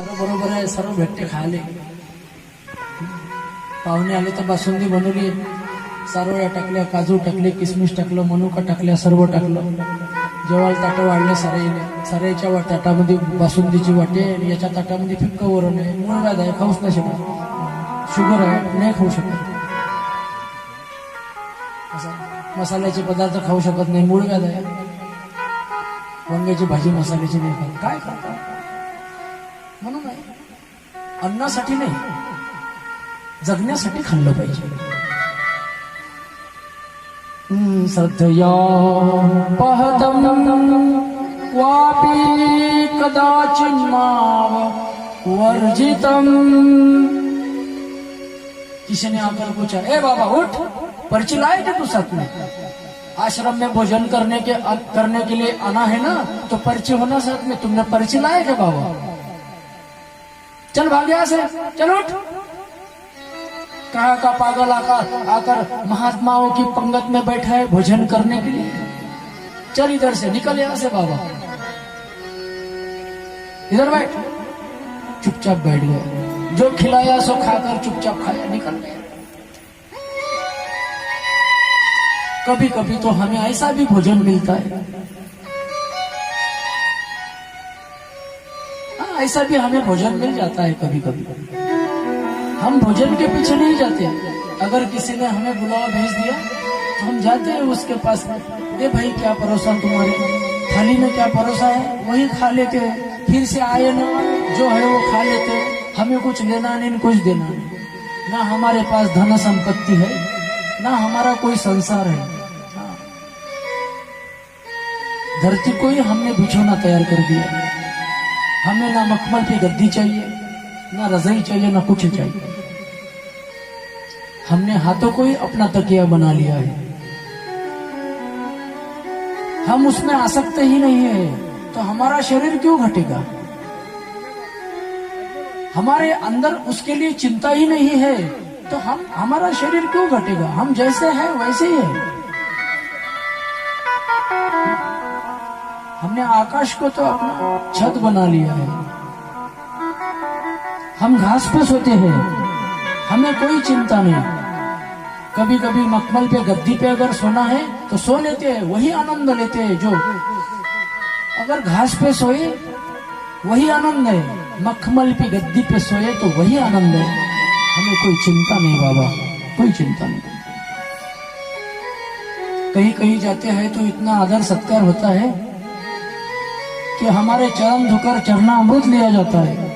सर्व बरोबर आहे, सर्व भेटते खायले. पाहुणे आले तर बासुंदी बनवली, सारोळ्या टाकल्या, काजू टाकले, किसमिस टाकलं, मनुका टाकल्या, सर्व टाकलं. जेवायला ताटं वाढले साराईले. साराईच्या ताटामध्ये बासुंदीची वाटी आहे, याच्या ताटामध्ये फिक्क वरण आहे. मूळ व्याध आहे, खाऊच नाही शकत. शुगर आहे, नाही खाऊ शकत. मसाल्याचे पदार्थ खाऊ शकत नाही, मूळ व्याध आहे. वांग्याची भाजी मसाल्याची नाही खात. काय खाता म्हणून आहे, अन्नासाठी नाही, जगण्यासाठी खाल्लं पाहिजे. श्रद्धया पहतम वापी कदाचिन माव वर्जितम. किसी ने आकर पूछा, ए बाबा उठ, पर्ची लाए थे तू साथ में? आश्रम में भोजन करने के लिए आना है ना, तो पर्ची होना साथ में. तुमने पर्ची लाए थे बाबा? चल भाग यहाँ से, चल उठ. कहाँ का पागल आकर महात्माओं की पंगत में बैठा है भोजन करने के लिए. चल इधर से, निकल यहाँ से बाबा, इधर बैठ. चुपचाप बैठ गया. जो खिलाया सो खाकर चुपचाप खाया, निकल गया. कभी कभी तो हमें ऐसा भी भोजन मिलता है, ऐसा भी हमें भोजन मिल जाता है. कभी कभी हम भोजन के पीछे नहीं जाते. अगर किसी ने हमें बुलावा भेज दिया तो हम जाते हैं उसके पास. ए भाई क्या परोसा, तुम्हारे थाली में क्या परोसा है, वही खा लेते हैं. फिर से आए ना, जो है वो खा लेते हैं. हमें कुछ लेना नहीं, कुछ देना नहीं. ना हमारे पास धन संपत्ति है, ना हमारा कोई संसार है. धरती को ही हमने बिछोना तैयार कर दिया. हमें ना मखमल की गद्दी चाहिए, ना रजाई चाहिए, ना कुछ चाहिए. हमने हाथों को ही अपना तकिया बना लिया है. हम उसमें आसक्त ही नहीं है, तो हमारा शरीर क्यों घटेगा? हमारे अंदर उसके लिए चिंता ही नहीं है, तो हमारा शरीर क्यों घटेगा? हम जैसे हैं वैसे ही है. हमने आकाश को तो अपना छत बना लिया है. हम घास पे सोते हैं, हमें कोई चिंता नहीं. कभी कभी मखमल पे गद्दी पे अगर सोना है तो सो लेते हैं, वही आनंद लेते हैं. जो अगर घास पे सोए वही आनंद है, मखमल पे गद्दी पे सोए तो वही आनंद है. हमें कोई चिंता नहीं बाबा, कोई चिंता नहीं. कहीं कहीं जाते हैं तो इतना आदर सत्कार होता है कि हमारे चरण धोकर चरणामृत लिया जाता है.